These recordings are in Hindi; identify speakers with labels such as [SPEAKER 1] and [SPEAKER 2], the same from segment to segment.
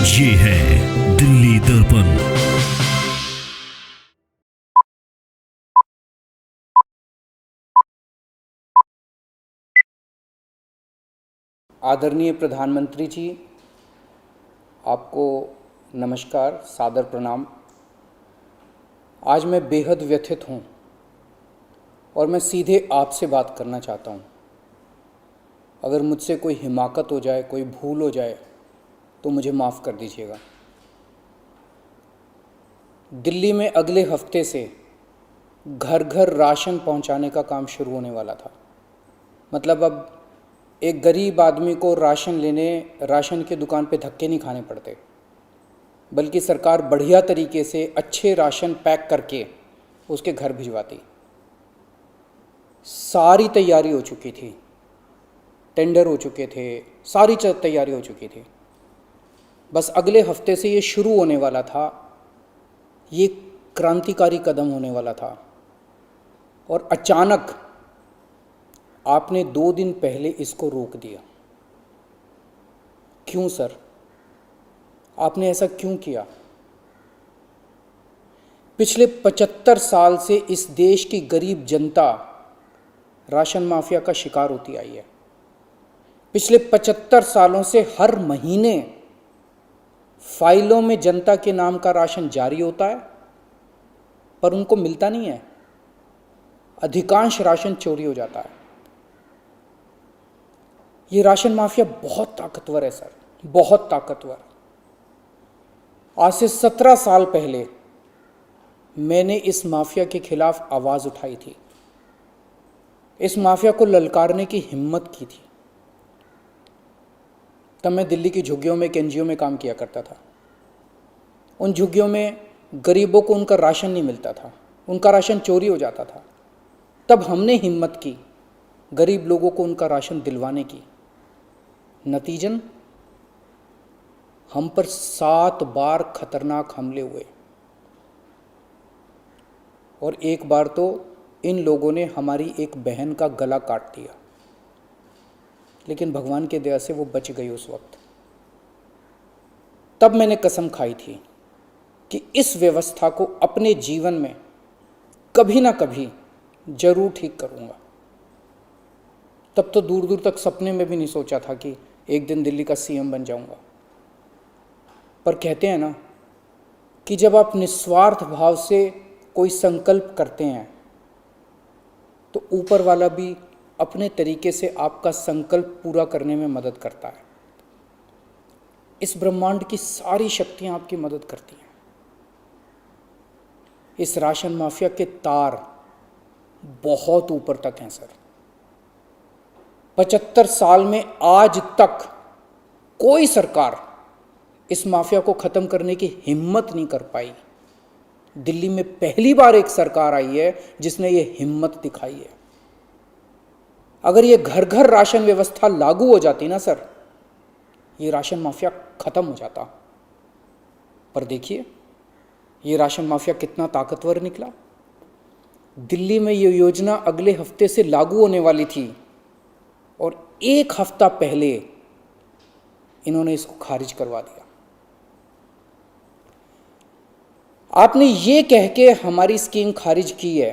[SPEAKER 1] ये है दिल्ली दर्पण।
[SPEAKER 2] आदरणीय प्रधानमंत्री जी, आपको नमस्कार, सादर प्रणाम। आज मैं बेहद व्यथित हूँ और मैं सीधे आपसे बात करना चाहता हूँ। अगर मुझसे कोई हिमाकत हो जाए, कोई भूल हो जाए तो मुझे माफ़ कर दीजिएगा। दिल्ली में अगले हफ्ते से घर घर राशन पहुँचाने का काम शुरू होने वाला था। मतलब अब एक गरीब आदमी को राशन की दुकान पे धक्के नहीं खाने पड़ते, बल्कि सरकार बढ़िया तरीके से अच्छे राशन पैक करके उसके घर भिजवाती। सारी तैयारी हो चुकी थी, टेंडर हो चुके थे, सारी तैयारी हो चुकी थी। बस अगले हफ्ते से ये शुरू होने वाला था। ये क्रांतिकारी कदम होने वाला था और अचानक आपने 2 दिन पहले इसको रोक दिया। क्यों सर? आपने ऐसा क्यों किया? पिछले 75 साल से इस देश की गरीब जनता राशन माफिया का शिकार होती आई है। पिछले 75 सालों से हर महीने फाइलों में जनता के नाम का राशन जारी होता है, पर उनको मिलता नहीं है। अधिकांश राशन चोरी हो जाता है। ये राशन माफिया बहुत ताकतवर है सर, बहुत ताकतवर। आज से 17 साल पहले मैंने इस माफिया के खिलाफ आवाज उठाई थी, इस माफिया को ललकारने की हिम्मत की थी। तब मैं दिल्ली की झुग्गियों में, एक एनजीओ में काम किया करता था। उन झुग्गियों में गरीबों को उनका राशन नहीं मिलता था, उनका राशन चोरी हो जाता था। तब हमने हिम्मत की गरीब लोगों को उनका राशन दिलवाने की। नतीजन हम पर 7 बार खतरनाक हमले हुए और एक बार तो इन लोगों ने हमारी एक बहन का गला काट दिया, लेकिन भगवान की दया से वो बच गई उस वक्त। तब मैंने कसम खाई थी कि इस व्यवस्था को अपने जीवन में कभी ना कभी जरूर ठीक करूंगा। तब तो दूर दूर तक सपने में भी नहीं सोचा था कि एक दिन दिल्ली का सीएम बन जाऊंगा। पर कहते हैं ना कि जब आप निस्वार्थ भाव से कोई संकल्प करते हैं तो ऊपर वाला भी अपने तरीके से आपका संकल्प पूरा करने में मदद करता है। इस ब्रह्मांड की सारी शक्तियां आपकी मदद करती हैं। इस राशन माफिया के तार बहुत ऊपर तक हैं सर। 75 साल में आज तक कोई सरकार इस माफिया को खत्म करने की हिम्मत नहीं कर पाई। दिल्ली में पहली बार एक सरकार आई है जिसने ये हिम्मत दिखाई है। अगर ये घर घर राशन व्यवस्था लागू हो जाती ना सर, ये राशन माफिया खत्म हो जाता। पर देखिए ये राशन माफिया कितना ताकतवर निकला। दिल्ली में ये योजना अगले हफ्ते से लागू होने वाली थी और 1 हफ्ता पहले इन्होंने इसको खारिज करवा दिया। आपने ये कह के हमारी स्कीम खारिज की है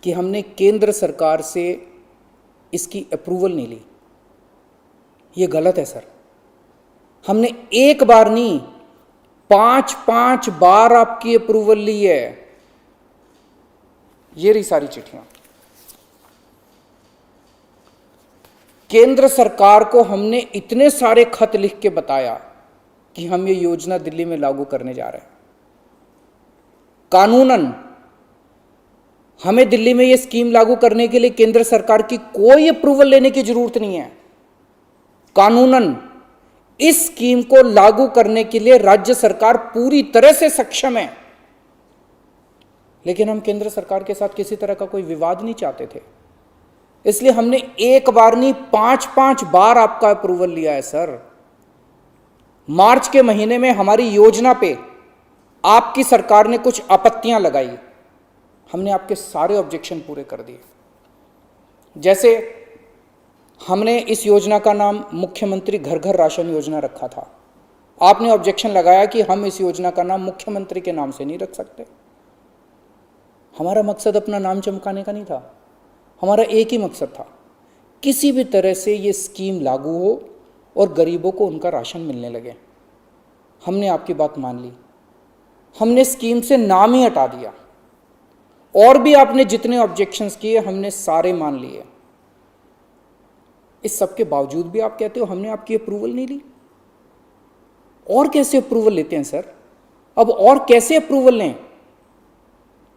[SPEAKER 2] कि हमने केंद्र सरकार से इसकी अप्रूवल नहीं ली। ये गलत है सर। हमने एक बार नहीं, 5 बार आपकी अप्रूवल ली है। ये रही सारी चिट्ठियां। केंद्र सरकार को हमने इतने सारे खत लिख के बताया कि हम ये योजना दिल्ली में लागू करने जा रहे हैं। कानूनन हमें दिल्ली में ये स्कीम लागू करने के लिए केंद्र सरकार की कोई अप्रूवल लेने की जरूरत नहीं है। कानूनन इस स्कीम को लागू करने के लिए राज्य सरकार पूरी तरह से सक्षम है। लेकिन हम केंद्र सरकार के साथ किसी तरह का कोई विवाद नहीं चाहते थे, इसलिए हमने एक बार नहीं 5 बार आपका अप्रूवल लिया है सर। मार्च के महीने में हमारी योजना पे आपकी सरकार ने कुछ आपत्तियां लगाई, हमने आपके सारे ऑब्जेक्शन पूरे कर दिए। जैसे हमने इस योजना का नाम मुख्यमंत्री घर घर राशन योजना रखा था, आपने ऑब्जेक्शन लगाया कि हम इस योजना का नाम मुख्यमंत्री के नाम से नहीं रख सकते। हमारा मकसद अपना नाम चमकाने का नहीं था, हमारा एक ही मकसद था, किसी भी तरह से ये स्कीम लागू हो और गरीबों को उनका राशन मिलने लगे। हमने आपकी बात मान ली, हमने स्कीम से नाम ही हटा दिया, और भी आपने जितने ऑब्जेक्शंस किए हमने सारे मान लिए। इस सब के बावजूद भी आप कहते हो हमने आपकी अप्रूवल नहीं ली। और कैसे अप्रूवल लेते हैं सर? अब और कैसे अप्रूवल लें?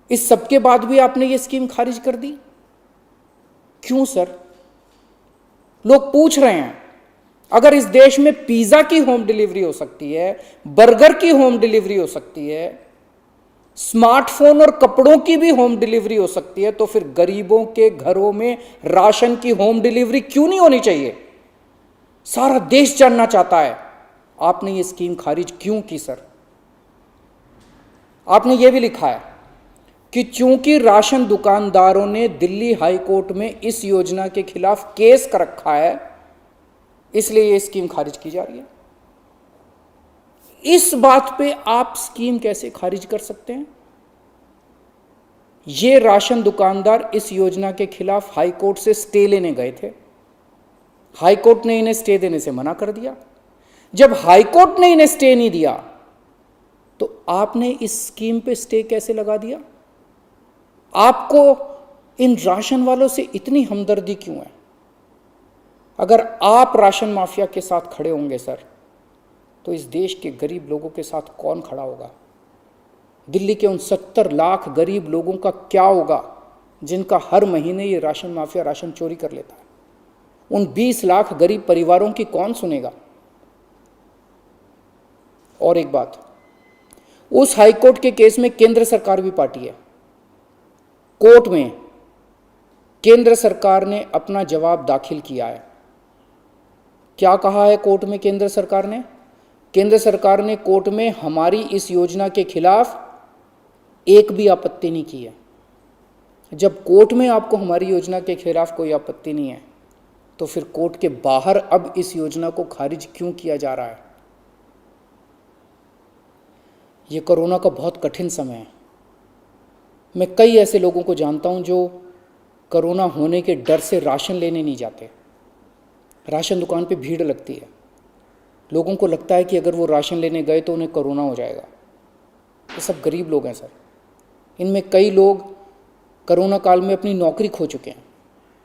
[SPEAKER 2] इस सब के बाद भी आपने ये स्कीम खारिज कर दी, क्यों सर? लोग पूछ रहे हैं, अगर इस देश में पिज्जा की होम डिलीवरी हो सकती है, बर्गर की होम डिलीवरी हो सकती है, स्मार्टफोन और कपड़ों की भी होम डिलीवरी हो सकती है, तो फिर गरीबों के घरों में राशन की होम डिलीवरी क्यों नहीं होनी चाहिए? सारा देश जानना चाहता है आपने ये स्कीम खारिज क्यों की सर? आपने ये भी लिखा है कि चूंकि राशन दुकानदारों ने दिल्ली हाई कोर्ट में इस योजना के खिलाफ केस कर रखा है, इसलिए ये स्कीम खारिज की जा रही है। इस बात पे आप स्कीम कैसे खारिज कर सकते हैं? ये राशन दुकानदार इस योजना के खिलाफ हाई कोर्ट से स्टे लेने गए थे, हाई कोर्ट ने इन्हें स्टे देने से मना कर दिया। जब हाई कोर्ट ने इन्हें स्टे नहीं दिया तो आपने इस स्कीम पे स्टे कैसे लगा दिया? आपको इन राशन वालों से इतनी हमदर्दी क्यों है? अगर आप राशन माफिया के साथ खड़े होंगे सर, तो इस देश के गरीब लोगों के साथ कौन खड़ा होगा? दिल्ली के उन 70 लाख गरीब लोगों का क्या होगा जिनका हर महीने ये राशन माफिया राशन चोरी कर लेता है? उन 20 लाख गरीब परिवारों की कौन सुनेगा? और एक बात, उस हाईकोर्ट के केस में केंद्र सरकार भी पार्टी है। कोर्ट में केंद्र सरकार ने अपना जवाब दाखिल किया है। क्या कहा है कोर्ट में केंद्र सरकार ने? केंद्र सरकार ने कोर्ट में हमारी इस योजना के खिलाफ एक भी आपत्ति नहीं की है। जब कोर्ट में आपको हमारी योजना के खिलाफ कोई आपत्ति नहीं है, तो फिर कोर्ट के बाहर अब इस योजना को खारिज क्यों किया जा रहा है? ये कोरोना का बहुत कठिन समय है। मैं कई ऐसे लोगों को जानता हूं जो कोरोना होने के डर से राशन लेने नहीं जाते। राशन दुकान पे भीड़ लगती है, लोगों को लगता है कि अगर वो राशन लेने गए तो उन्हें कोरोना हो जाएगा। ये सब गरीब लोग हैं सर। इनमें कई लोग कोरोना काल में अपनी नौकरी खो चुके हैं,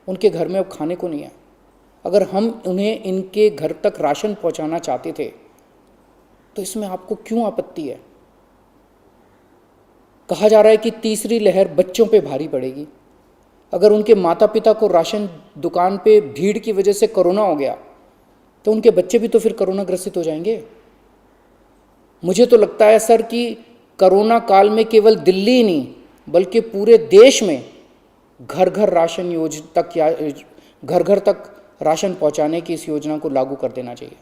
[SPEAKER 2] उनके घर में अब खाने को नहीं है। अगर हम उन्हें इनके घर तक राशन पहुंचाना चाहते थे तो इसमें आपको क्यों आपत्ति है? कहा जा रहा है कि तीसरी लहर बच्चों पे भारी पड़ेगी। अगर उनके माता पिता को राशन दुकान पे भीड़ की वजह से कोरोना हो गया तो उनके बच्चे भी तो फिर कोरोना ग्रसित हो जाएंगे। मुझे तो लगता है सर कि कोरोना काल में केवल दिल्ली ही नहीं बल्कि पूरे देश में घर घर राशन योजना तक या घर घर तक राशन पहुंचाने की इस योजना को लागू कर देना चाहिए।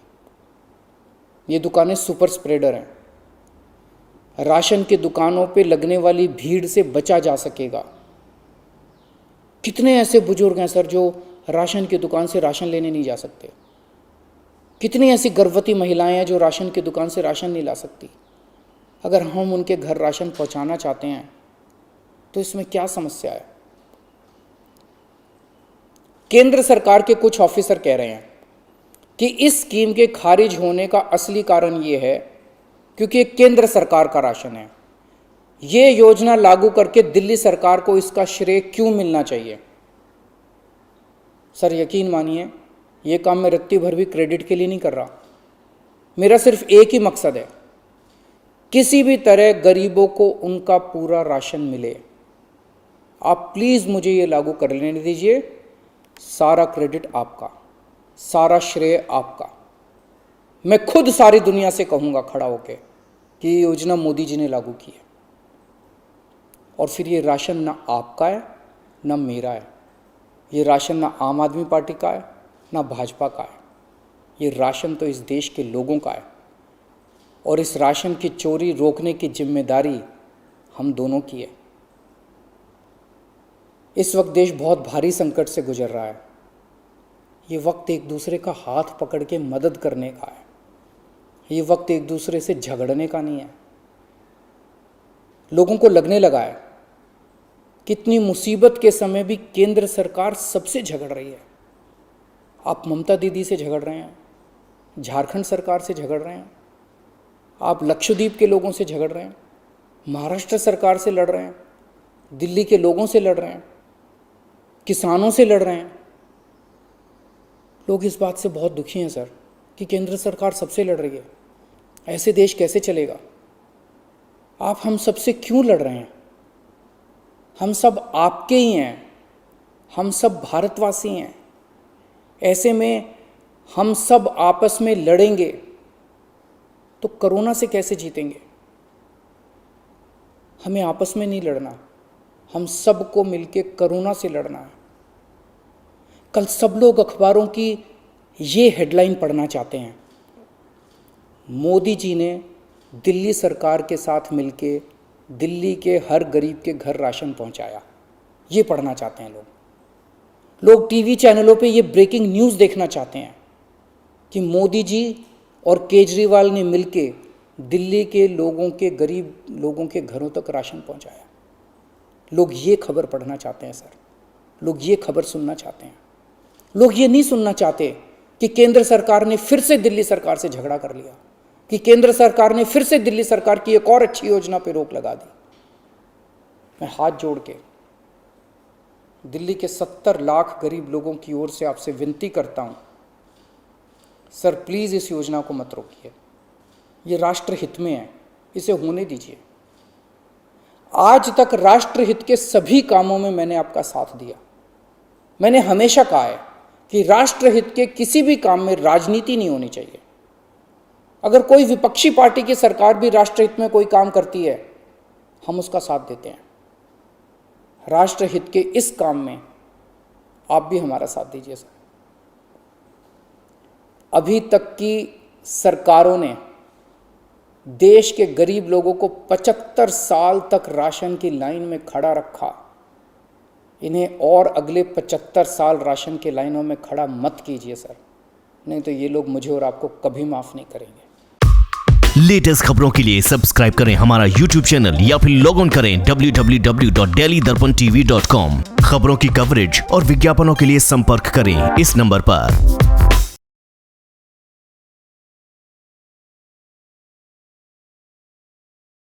[SPEAKER 2] ये दुकानें सुपर स्प्रेडर हैं। राशन की दुकानों पे लगने वाली भीड़ से बचा जा सकेगा। कितने ऐसे बुजुर्ग हैं सर जो राशन की दुकान से राशन लेने नहीं जा सकते? कितनी ऐसी गर्भवती महिलाएं हैं जो राशन की दुकान से राशन नहीं ला सकती? अगर हम उनके घर राशन पहुंचाना चाहते हैं तो इसमें क्या समस्या है? केंद्र सरकार के कुछ ऑफिसर कह रहे हैं कि इस स्कीम के खारिज होने का असली कारण ये है क्योंकि ये केंद्र सरकार का राशन है। ये योजना लागू करके दिल्ली सरकार को इसका श्रेय क्यों मिलना चाहिए? सर यकीन मानिए, ये काम मैं रत्ती भर भी क्रेडिट के लिए नहीं कर रहा। मेरा सिर्फ एक ही मकसद है, किसी भी तरह गरीबों को उनका पूरा राशन मिले। आप प्लीज़ मुझे ये लागू कर लेने दीजिए। सारा क्रेडिट आपका, सारा श्रेय आपका। मैं खुद सारी दुनिया से कहूँगा खड़ा होकर कि ये योजना मोदी जी ने लागू की है। और फिर ये राशन ना आपका है ना मेरा है। ये राशन ना आम आदमी पार्टी का है ना भाजपा का है। ये राशन तो इस देश के लोगों का है और इस राशन की चोरी रोकने की जिम्मेदारी हम दोनों की है। इस वक्त देश बहुत भारी संकट से गुजर रहा है। ये वक्त एक दूसरे का हाथ पकड़ के मदद करने का है। ये वक्त एक दूसरे से झगड़ने का नहीं है। लोगों को लगने लगा है कितनी मुसीबत के समय भी केंद्र सरकार सबसे झगड़ रही है। आप ममता दीदी से झगड़ रहे हैं, झारखंड सरकार से झगड़ रहे हैं, आप लक्षद्वीप के लोगों से झगड़ रहे हैं, महाराष्ट्र सरकार से लड़ रहे हैं, दिल्ली के लोगों से लड़ रहे हैं, किसानों से लड़ रहे हैं। लोग इस बात से बहुत दुखी हैं सर कि केंद्र सरकार सबसे लड़ रही है। ऐसे देश कैसे चलेगा? आप हम सबसे क्यों लड़ रहे हैं? हम सब आपके ही हैं, हम सब भारतवासी हैं। ऐसे में हम सब आपस में लड़ेंगे तो कोरोना से कैसे जीतेंगे? हमें आपस में नहीं लड़ना, हम सबको मिलके कोरोना से लड़ना है। कल सब लोग अखबारों की ये हेडलाइन पढ़ना चाहते हैं, मोदी जी ने दिल्ली सरकार के साथ मिलके दिल्ली के हर गरीब के घर राशन पहुंचाया। ये पढ़ना चाहते हैं लोग टीवी चैनलों पे ये ब्रेकिंग न्यूज़ देखना चाहते हैं कि मोदी जी और केजरीवाल ने मिलके दिल्ली के लोगों के गरीब लोगों के घरों तक राशन पहुंचाया। लोग ये खबर पढ़ना चाहते हैं सर, लोग ये खबर सुनना चाहते हैं। लोग ये नहीं सुनना चाहते कि केंद्र सरकार ने फिर से दिल्ली सरकार से झगड़ा कर लिया, कि केंद्र सरकार ने फिर से दिल्ली सरकार की एक और अच्छी योजना पर रोक लगा दी। मैं हाथ जोड़ के दिल्ली के 70 लाख गरीब लोगों की ओर से आपसे विनती करता हूं, सर प्लीज़ इस योजना को मत रोकिए। ये राष्ट्रहित में है, इसे होने दीजिए। आज तक राष्ट्रहित के सभी कामों में मैंने आपका साथ दिया। मैंने हमेशा कहा है कि राष्ट्रहित के किसी भी काम में राजनीति नहीं होनी चाहिए। अगर कोई विपक्षी पार्टी की सरकार भी राष्ट्रहित में कोई काम करती है, हम उसका साथ देते हैं। राष्ट्रहित के इस काम में आप भी हमारा साथ दीजिए सर। अभी तक की सरकारों ने देश के गरीब लोगों को 75 साल तक राशन की लाइन में खड़ा रखा। इन्हें और अगले 75 साल राशन की लाइनों में खड़ा मत कीजिए सर, नहीं तो ये लोग मुझे और आपको कभी माफ नहीं करेंगे।
[SPEAKER 1] लेटेस्ट खबरों के लिए सब्सक्राइब करें हमारा YouTube चैनल या फिर लॉग ऑन करें www.delhidarpantv.com। खबरों की कवरेज और विज्ञापनों के लिए संपर्क करें इस नंबर पर।